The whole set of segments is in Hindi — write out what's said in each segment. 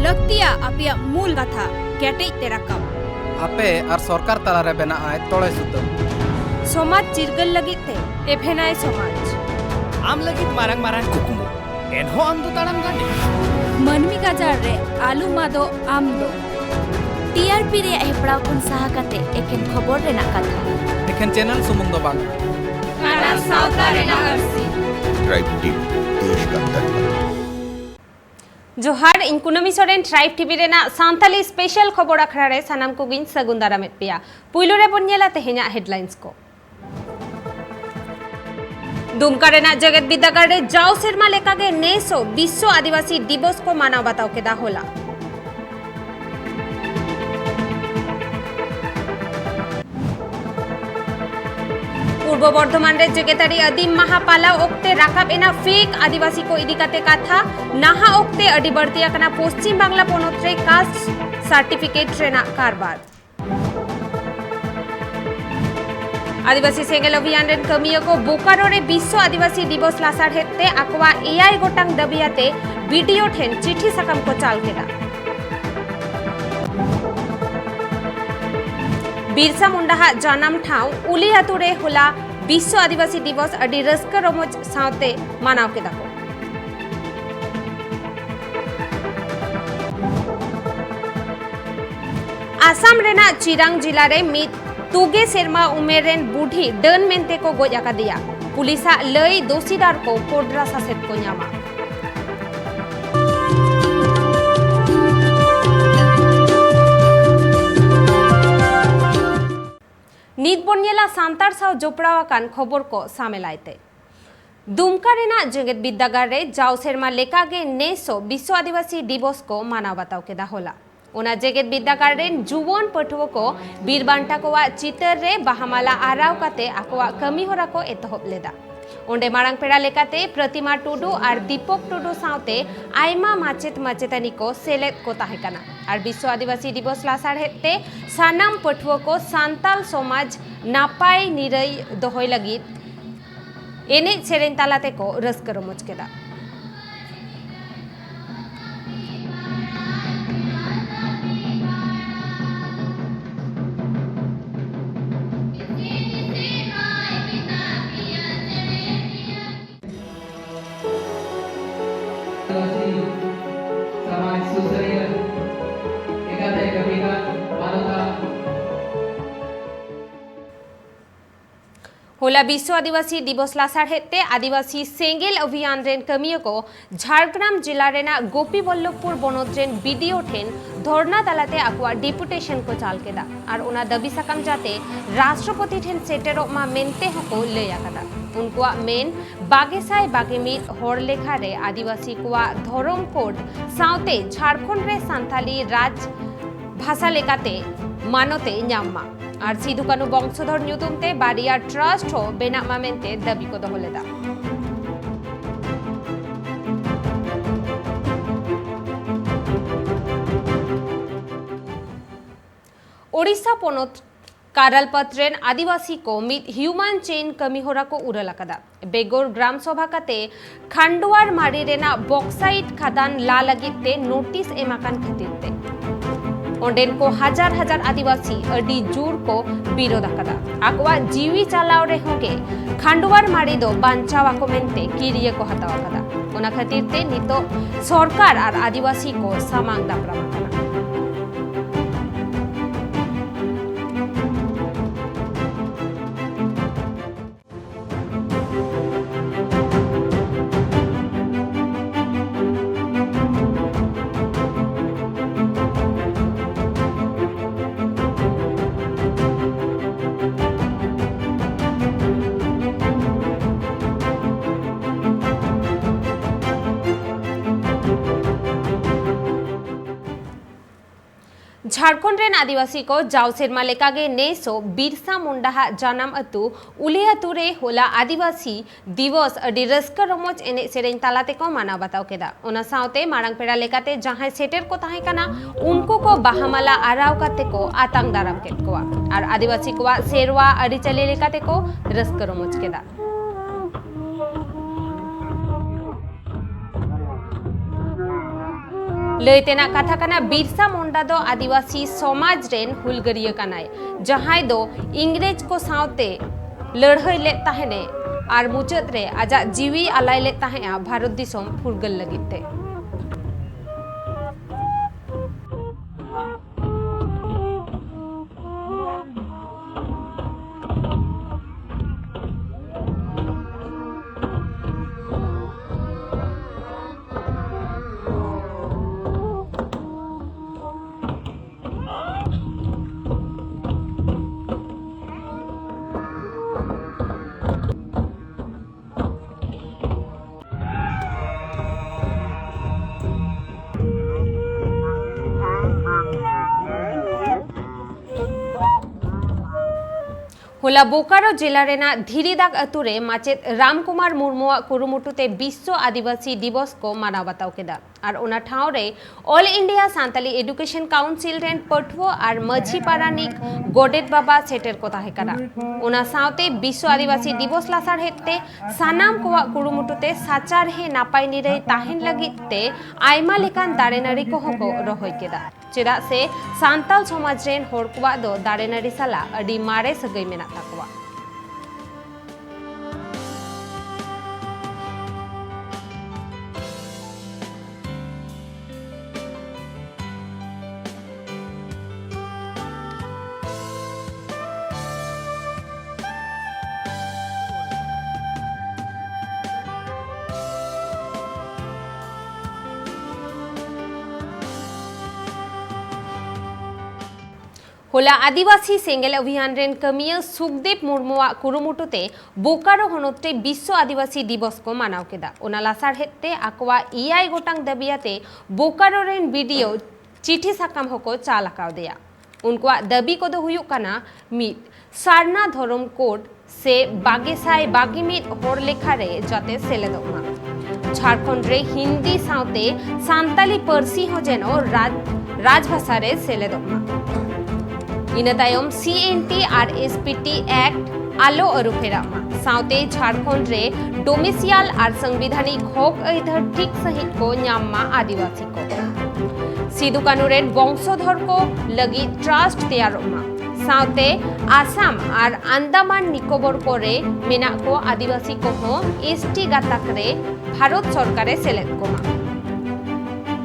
लक्तिया अपिया मूल कथा केटे तेराकम आपे और सरकार तलारे बेना आए तोड़े सुतम समाज चिरगल लगिते एफेनाय समाज आम लगित मारंग मारंग कुकुमु एनहो आम दो ताड़म गांडे मनमी गाजार रे आलू मादो आम दो टीआरपी रे हेपड़ा कुन साहा कते एकेन खबर रेना कथा एखन चैनल सुमुंग दो बांग काना सावता रेना अर्सी ट्राइब टीवी देश का तकला जोहार इन कुनमी सोरेन ट्राइब टीवी रेना सांताली स्पेशल खबर अखड़ा रे सानाम को गिन सगुंदारा में पिया पुइलो रे बन्यला तेहेना हेडलाइंस को दुमका रेना जगत बिद्दागार रे जाओ सेरमा लेका गे नेसो विश्व आदिवासी दिवस को मानव बताओ के दा होला पूर्व बर्धमान रे जगेतारी अदीम महापाला ओक्ते राकाब एना फेक आदिवासी को इदिकाते कथा नाहा ओक्ते अडी बर्तिया कना पश्चिम बांग्ला पोनोत रे कास्ट सर्टिफिकेट रेना कारबार आदिवासी सेंगेल अभियान रेन कमियो को बोकारो रे विश्व आदिवासी दिवस लासार हेते अकवा एआई गोटांग दबियाते वीडियो ठेन चिठी सकम को चाल केदा बिरसा मुंडा जानाम ठाव उली अतुरे होला विश्व आदिवासी दिवस अडी रस्क रमोज सावते मानाव के दाको आसाम रेना चिरांग जिला रे मित तुगे सेरमा उमेरेन बूढ़ी डन मेंते को गोज आका दिया पुलिसा लई दोषीदार को कोडरा सासेत को न्यामा नीत बन्यला सांतार साव जोपड़ावाकान खबर को सामेलायते दुमका रेना जेगेत बिद्दागार रे जाओ सेरमा लेका गे नेसो विश्व आदिवासी दिवस को मानाव बताओ केदा होला ओना जेगेत बिद्दागार रेन जुवन पठुओ को बीरबांटा कोवा चितर रे बाहामाला आराव काते आकोवा कमी होरा को एतहब लेदा ओंडे मारांग पेड़ा लेकाते प्रतिमा टुडू और दीपक टुडू सावते आयमा माचेत माचेतानी को सेलेद को ताहेकाना और विश्व आदिवासी दिवस लासार हेते सानाम पठुओ को सांताल समाज नापाय निरई दोहय लगित एने सेरेन तालाते को रस्क रमोज केदा होला विश्व आदिवासी दिवस लासार हेते आदिवासी सेंगेल अभियान रेन कमियो को झारग्राम जिला रेना गोपी बल्लभपुर बनोत रेन वीडियो ठेन धरना तालाते आकुआ डिपुटेशन को चाल केदा और उना दबी सकम जाते राष्ट्रपति ठेन सेटेरो मा मेनते हको लया कदा उनकुआ मेन बागेसाय बागेमित होर लेखा रे आदिवासी कुआ धरम कोड सावते झारखंड रे सांथाली राज भाषा लेकाते मानते न्याम्मा और सिधु कानू वंशधर न्यूतुमते बारिया ट्रस्ट हो बेनामा मेनते दबी को दोहलेदा ओडिशा पोनोत कारलपत्रेन आदिवासी को मित ह्यूमन चेन कमी होरा को उरलकदा बेगोर ग्राम सभा काते खंडुआर मारी रेना बॉक्साइट खदान ला लगिते नोटिस एमाकान खतिरते ओंडेन को हजार हजार आदिवासी अडी जूर को विरोध कदा आकवा जीवी चालाव रे होगे खांडुवार मारी दो बांचावा को मेनते किरिये को हतावा कदा ओना खतिरते नितो सरकार और आदिवासी को सामांग दापरा कदा झारखंड रेन आदिवासी को जाओ सेरमा लेका गे नेसो बिरसा मुंडा जानाम अतु उले अतु रे होला आदिवासी दिवस अडी रस्क रमोज एने सेरेन तालाते को माना बताओ केदा ओना सावते मारांग पेड़ा लेकाते जहां सेटर को ताहे कना उनको को बाहामाला आराव काते को आतंक दाराम केत कोआ और आदिवासी को सेरवा अडी चले लेकाते को रस्क रमोज केदा लैतेना कथा कना बिरसा मुंडा दो आदिवासी समाज रेन हुलगरिया कनाय जहां दो इंग्रेज को सावते लड़हई ले ताहेने और मुचाद रे आजा जीवी आलाय ले ताहेआ भारत दिसोम फुरगल लगिते। होला बोकारो जिला रेना धीरीदाग अतुरे माचेद रामकुमार मुर्मुआ कुरुमुटुते विश्व आदिवासी दिवस को मानाव बताव केदा और ओना ठाव रे all India Santali education council रेन पटवो और मझी पारानिक गोडेट बाबा सेटर को ताहे करा ओना सावते विश्व आदिवासी दिवस लासार हेते सानाम कोवा कुरुमुटुते साचार हे नापाय निरे ताहेन लगिते आयमा लेकान दारे नारी को हको रहोय केदा चेदा से सांताल समाज रेन होर कोवा दो दारे नारी साला अडी मारे सगई मेना ताकवा। होला आदिवासी सेंगेल अभियान रेन कमिया सुखदेव मुर्मुआ कुरुमुटुते बोकारो हनोते विश्व आदिवासी दिवस को मानाव केदा ओना लासार हेते आकवा EI गोटांग दबियाते बोकारो रेन वीडियो चिठी साकाम हको चालकाव देया उनका दबी को दो हुयुक काना मित सारना धर्म कोड से बागेसाय बागीमित होर लेखा रे जाते सेलेदोमा झारखंड रे हिंदी सावते सांताली पारसी हो जेनो राजभाषा रे सेलेदोमा इना तायम CNT और SPT एक्ट आलो अरुफेरामा सावते झारखंड रे डोमिसियल और संविधानिक हक अइधर ठीक सहित को न्याम्मा आदिवासी को सिदु कानू रेन वंशधर को लगी ट्रस्ट तैयारोमा सावते आसाम और अंडमान निकोबर को रे मेना को आदिवासी को हो ST गाताक रे भारत सरकारे सेलेक्ट कोमा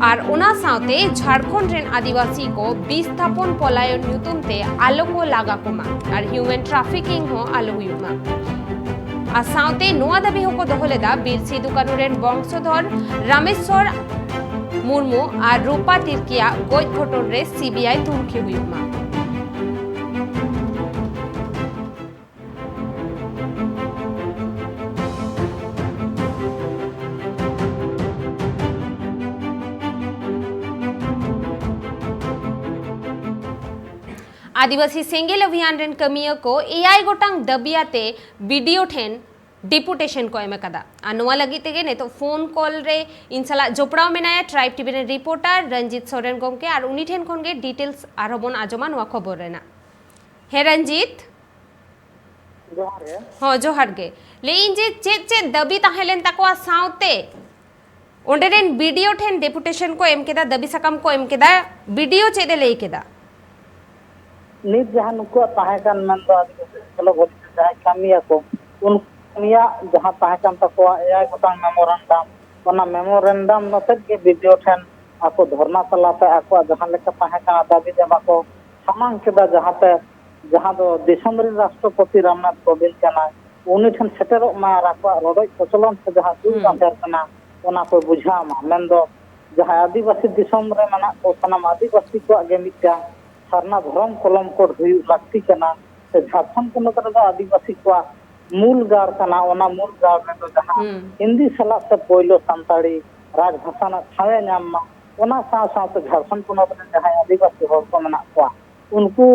और उना सावते झारखंड रेन आदिवासी को विस्थापन पलायन नुतुम ते आलो को लागा कोमा और ह्यूमन ट्रैफिकिंग हो आलो हुयुमा आ सावते नोआ दाबी हो को दोहलेदा बीर सिदु कानू रेन वंशधर रामेश्वर मुर्मू और रूपा तिरकिया गोज घटन रे CBI तुर्की हुयुमा। आदिवासी सेंगेल अभियान रेन कमिया को EI गोटांग दबियाते वीडियो ठेन डिपुटेशन को एमे कदा अनुवा लगी तेगे ने तो फोन कॉल रे इनसला जोपड़ाव मेनाया ट्राइब टीवी रे रिपोर्टर रंजीत सोरेन गोंके और उनी ठेन खोनगे डिटेल्स आरबन आजमा नवा खबर रेना हे रंजीत जोहार गे हां जोहार गे ले इन जे चेत दबी ताहेलेन ताको सावते ओंडे रेन वीडियो ठेन डिपुटेशन को एम केदा दबी सकम को एम केदा वीडियो चेदे ले केदा नित जहां नुको ताहेकान मेंदो चलो बोली जाय कामिया को उन कामिया जहां ताहेकान तको एआई गोटांग मेमोरेंडम ओना मेमोरेंडम नतेद के वीडियो ठेन आको धर्ना तलाते आको जहां लेका ताहेकान दाबी देबा को सामांग केदा जहां दो दिसम रे राष्ट्रपति रामनाथ कोविंद काना उनी ठेन सेटेरो मा राको रोडोय प्रचलन से जहां दुई बांधर काना ओना को बुझा मा मेंदो जहां आदिवासी दिसम रे मना को सनाम आदिवासी को आगे मिटा सरना धर्म कलम कोड हुई लगती कना से झारखंड को नतर आदिवासी को मूल गार कना ओना मूल गार में तो जहां हिंदी सला से पहलो संताड़ी राजभाषा ना छावे नाम ओना सा तो झारखंड को नतर जहां आदिवासी होर को मना को उनको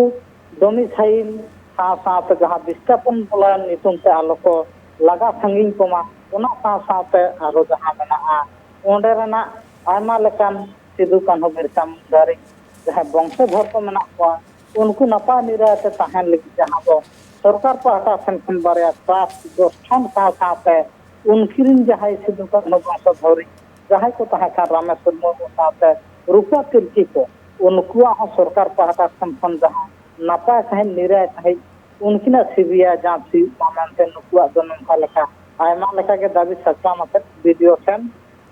डोमिसाइल सा तो जहां विस्थापन पलायन नितुम से आलो को लगा संगिन कोमा ओना सा ते आरो जहां मना ओंडे रेना आयमा लेकान सिदु कान्हू बिरसा मुंडा जहां वंशधर को मेना को उनको नपा निराते ताहन लगी जहां दो सरकार पाहटा सेन बारे ट्रस्ट दोस्थन साथे उनकिन जहां सिदु कान्हू वंशधर जहां को ताहा का रामेश्वर मुर्मू साथे रुपा तिरकी को उनकुआ हो सरकार पाहटा खन जहां नापाय सहित निराय सहित उनकिना सीबीआई जांच हुआ मानते नुकुआ दो नंका लेखा आयमा लेखा के दाबी सच्चा मत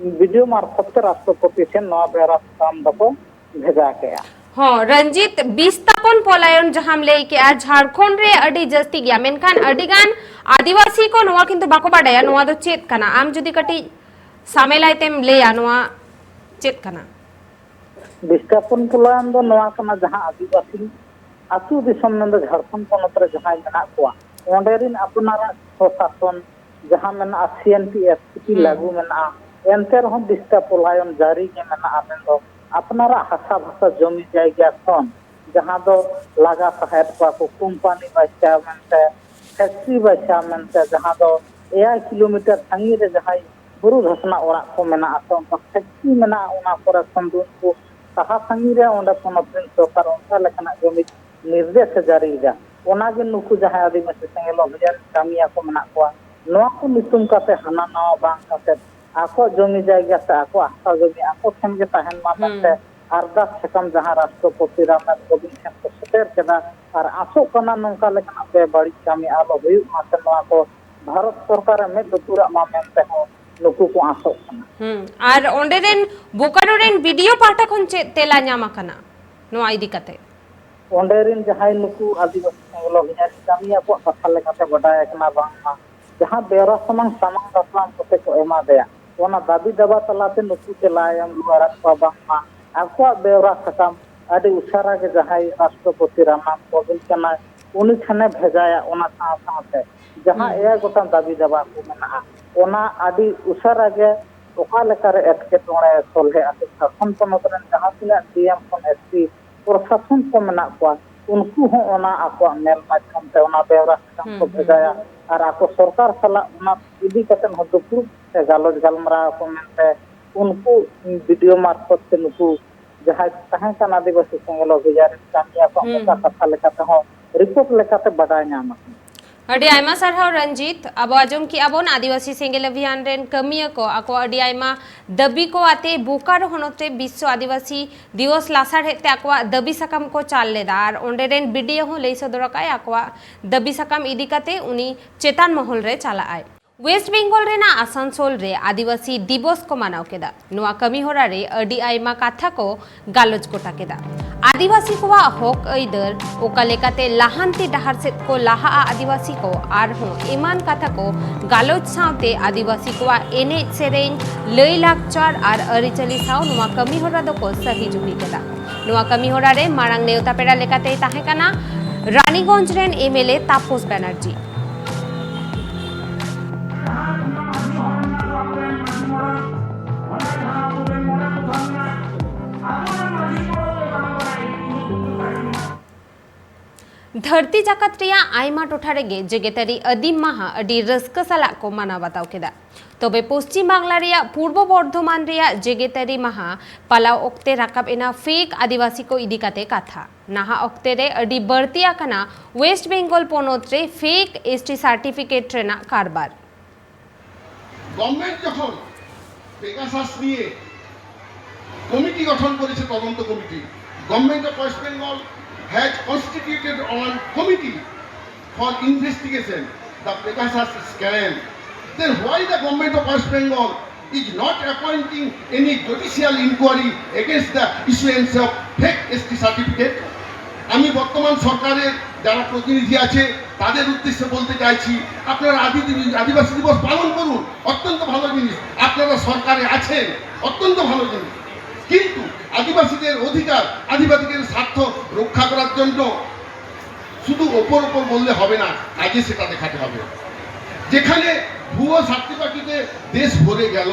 वीडियो मार्फत राष्ट्रपति से नवा बेरा काम दको भेजा गया। हाँ रंजीत विस्थापन पलायन जहां ले के आ झारखंड रे अडी जस्ती गया मेनखान अडीगान आदिवासी को नवा किंतु बाको बाडाया नवा दो चेत कना आम जुदी कटी सामेलाइतेम लेया नवा चेत कना विस्थापन पलायन दो नवा कना जहां आदिवासी आतु दिसम नंद झारखंड पनत रे जहां मेना कोआ ओंडेरिन अपनारा प्रशासन जहां मेना सीएनपीएफ लागू मेना एंते रहो विस्थापन पलायन जारी के मेना आमेन दो अपनारा हासा भाषा जमी जायगा खन जहां दो लागा सहायत को कंपनी बचा मनते फैक्ट्री बचा मनते जहां दो 1 किलोमीटर संगी रे जहां बुरु धसना ओरा को मेना आतो फैक्ट्री मेना ओना पर संदून को सहा संगी रे ओंडा पनोतिन सरकार ओंका लेखना जमी निर्देश जारी दा ओना गे नुकु जहां आदिवासी संगेलो हजार कामिया को मेना को नवा को नितुम काते हना नवा बांग काते आको जमी जायगा से आको आस्था जमी आको ठन के तहन मानते अरदास सकम जहां राष्ट्रपति रामनाथ कोविंद ठन को सेटर केदा और आसो कना नंका लेखना बे बड़ी कामी आलो हुई माते नवा को भारत सरकार में दुतुरा मामेनते हो नुकु को आसो कना और ओंडेरेन बोकारोरेन वीडियो पाठक खन चे तेला न्यामा कना नवा इदी कते ओंडेरिन जहां नुकु आदिवासी संगलो हजार कामिया को कथा लेखाते बडाय कना बांगमा जहां बेरा समंग सामंग दसलाम कोते को एमा दया ओना दाबी दबा तलाते नुकु चलायम लुआरा को बांगमा आको बेरा सकम आदि उसारा के जहां राष्ट्रपति रामनाथ कोविंद कना उनी छने भेजाया ओना साथे जहां एया गोटा दाबी दबा को मना ओना आदि उसारा के ओका लेकारे एटके तोणे सोलहे आते शासन पनोतरन जहां तिना डीएम कोन एसपी प्रशासन को मना को उनको हो ओना आको मेल माध्यम ते ओना बेरा सकम को भेजाया और आको सरकार सला उना इदी कतन हो दुपुर से गालोज गलमरा को मेनते उनको वीडियो मार्फत से नुकु जहां तहां का आदिवासी संगलो गुजार कामिया को का कथा लेखाते हो रिपोर्ट लेखाते बडाय नाम अडी आयमा सरहाव रंजीत अब आजम की अबोन आदिवासी सेंगेल अभियान रेन कमिया को आको अडी आयमा दबी को आते बोकारो होनोते विश्व आदिवासी दिवस लासार हेते आको दबी सकम को चाल लेदार ओंडे रेन वीडियो हो लेई सदरकाय आको दबी सकम इदी कते उनी चेतान महल रे चला आय वेस्ट बेंगल रेना आसानसोल रे आदिवासी दिवस को मानाव केदा नुआ कमी होरा रे अडी आयमा काथा को गालोज कोटा केदा आदिवासी को हक ऐदर ओका लेकाते लाहांती डहार से को लाहा आदिवासी को आर हो ईमान काथा को गालोज सावते आदिवासी को एने सेरेन लई लाकचार आर अरिचली साव नुआ कमी होरा दो को सही जुही केदा नुआ कमी होरा रे मारांग नेवता पेड़ा लेकाते ताहे काना रानीगंज रेन एमएलए तापस बैनर्जी धरती जाकत रिया आयमा टोठा रेगे जेगेतारी अदीम माहा अडी रस्का साला को माना बताव केदा तबे पश्चिम बांगला रिया पूर्व बर्धमान रिया जेगेतारी माहा पालाव ओक्ते राकाब एना फेक आदिवासी को इदी काते काथा नाहा ओक्ते रे अडी बर्तिया कना वेस्ट बेंगल पनोत रे फेक एसटी सार्टिफिकेट रेना कारबार गवर्नमेंट যখন পেগাসাস নিয়ে কমিটি গঠন করেছে তদন্ত committee government of West Bengal has constituted one committee for investigation the Pegasus scam. Then why the government of West Bengal is not appointing any judicial inquiry against the issuance of fake ST certificate? আমি বর্তমান সরকারের যারা প্রতিনিধি আছে তাদের উদ্দেশ্যে বলতে চাইছি আপনারা আদিবাসী দিবস পালন করুন অত্যন্ত ভালো জিনিস আপনারা সরকারে আছেন অত্যন্ত ভালো জিনিস কিন্তু আদিবাসীদের অধিকার আদিবাসীদের স্বার্থ রক্ষা করার জন্য শুধু ওপর ওপর বললে হবে না কাজে সেটা দেখাতে হবে যেখানে ভুয়ো সার্টিফিকেটে দেশ ভরে গেল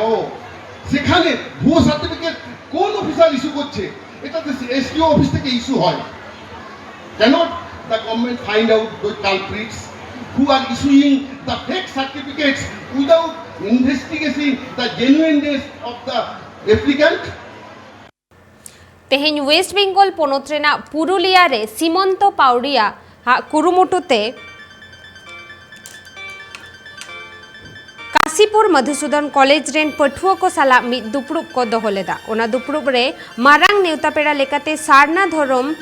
সেখানে ভুয়ো সার্টিফিকেট কোন অফিসার ইস্যু করছে এটা তো এসডিও অফিস থেকে ইস্যু হয় cannot the government find out the culprits who are issuing the fake certificates without investigating the genuineness of the applicant? तेहेन वेस्ट बेंगल पनोत्रेना पुरुलिया रे सीमंत पाउडिया कुरुमुटुते काशीपुर मधुसूदन कॉलेज रेन पठुआ को साला मिद दुपड़ुब को दोहो लेदा। ओना दुपड़ुब रे मारांग नेवता पेड़ा लेकाते सारना धोरम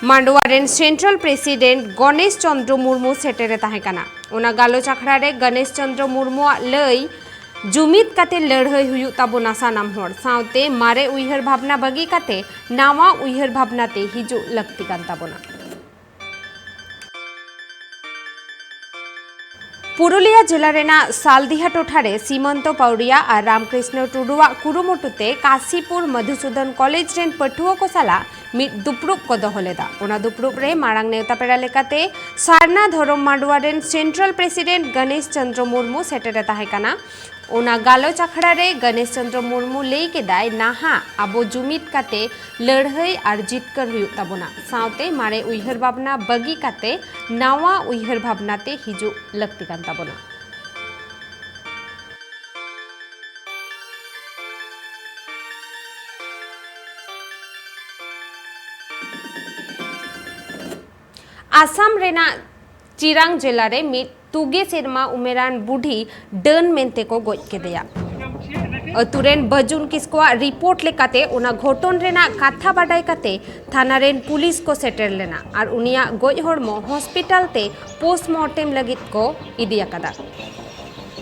मांडवा रेन सेंट्रल प्रेसिडेंट गणेश चंद्र मुर्मू सेटेरे ताहे काना। ओना गालोच आखड़ा रे गणेश चंद्र मुर्मू लई जुमिद काते लड़ाई हुयु ताबोना सानाम होड़ सावते मारे उइहर भावना बगी काते नावा उइहर भावनाते हिजु लक्ति कान ताबोना। पुरुलिया जिला रेना सालदिहा टोठारे सीमंत पाउड़िया और रामकृष्ण टुडुआ कुरुमुटुते काशीपुर मधुसूदन कॉलेज रेन पठुआ को साला मिद दुपड़ुब को दोहो लेदा। ओना दुपड़ुब रे मारांग नेवता पेड़ा लेकाते सारना धोरम मांडवा रेन सेंट्रल प्रेसिडेंट गणेश चंद्र मुर्मू सेटेरे ताहे काना। ओना गालोच आखड़ा रे गणेश चंद्र मुर्मू लई केदाय नाहा आबो जुमिद काते लड़ाई और जितकर हुयु ताबोना सावते मारे उइहर भावना बगी काते नावा उइहर भावनाते हिजु लक्ति कान ताबोना। आसाम रेना चिरांग जिला रे मिद तुगे सेरमा उमेरान बुढ़ी डन मेंते को गोज केदेया। अतुरेन बजुन किसकोआ रिपोर्ट लेकाते उना घोटन रेना काथा बाडाय काते थाना रेन पुलिस को सेटर लेना और उनिया गोज होड़मो हॉस्पिटल ते पोस्टमार्टम लगित को इदिया कदा।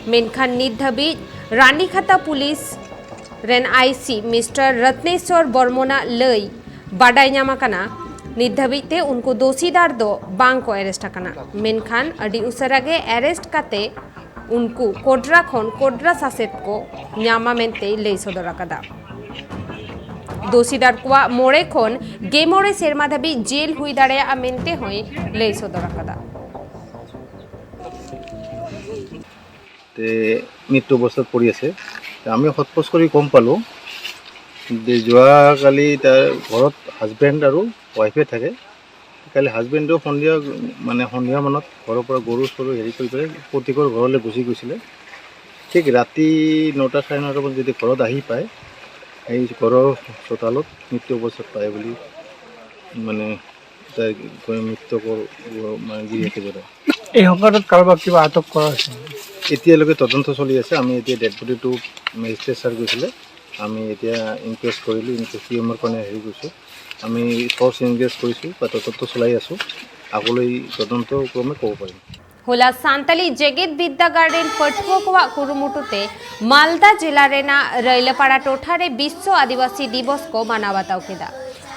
मेनखान नित धाबी रानीखाता पुलिस रेन आईसी मिस्टर रत्नेश्वर बर्मोना लई बाडाय ᱧᱟᱢ ᱟᱠᱟᱱᱟ नित धाबीते उनको दोषीदार दो बांग को एरेस्ट आकाना। मेनखान अडी उसरागे एरेस्ट काते उनको कोड्रा खन कोड्रा सासेट को ᱧᱟᱢᱟ मेनते लई सदर आकादा। दोषीदार को मोड़े खन गेमोड़े सेरमा धाबी जेल हुई दाड़ेया मेनते होय लई सदर आकादा। ते मृत्यु अवस्था पड़ी आछे आमी हतपोस करी गम पालो जे जोआ काली तार घरत हाजबेंड और वाइफे थाके काली हाजबेंडो सन्धिया माने सन्धिया मानत घर पर गरु सरू हेरी कर प्रतिकर घर गुसि गई ठीक राति 9टा साढ़े 9टा बजे जो घर आहि पाए घर चोतालत मृत्यु अवस्था पाए बोली माने मृत्यु माने क्या आटक कर तदंत चलि आछे। आमी एतिया डेड बडी टू मेजिस्ट्रेट सार गई आमी एतिया इनक्वेस्ट करिलो इनक्वेस्ट पिएমৰ কাৰণে হেৰি গৈছো আমি ফৰ্স এনগেজ কৰিছো বা তদন্ত চলাই আছো আগলৈ তদন্ত ক্ৰমে ক'ব পাৰিম। होला सांताली जेगेत विद्या गार्डन पठुआ कोवा कुरुमुटुते मालदा जिला रेना रैलपाड़ा टोठारे विश्व आदिवासी दिवस को मानावताव केदा।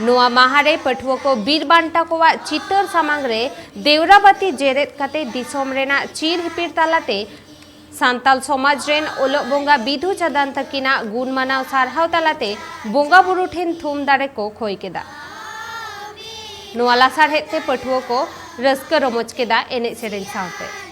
नोआ माहारे पठुआ को बीरबांटा कोवा चितर सामांगरे देवराबाती जेरेत काते दिसोम रेना चीर हिपिर तालाते सांताल समाज रेन ओलो बोंगा बिधु चदान तकिना गुण मानाव सारहाव तालाते बोंगा बुरु ठेन थुम दारे को खोय केदा। नोआ लासार हेते पठुआ को रस्का रमोज केदा एने सेरेन सावते।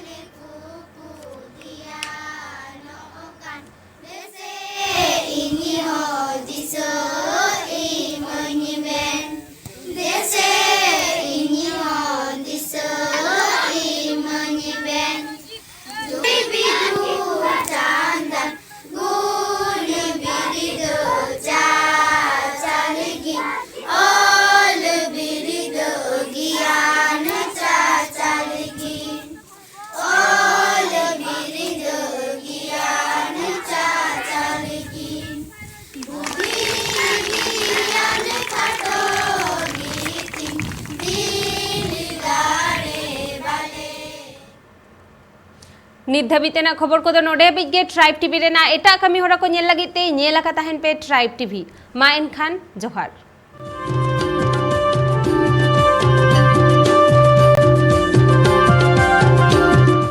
नित धाबीतेना खबर को नोडे बिगे ट्राइब टीवी रेना एटा कमी होरा को नेल लगिते नेल का ताहन पे ट्राइब टीवी मा एनखान जोहार।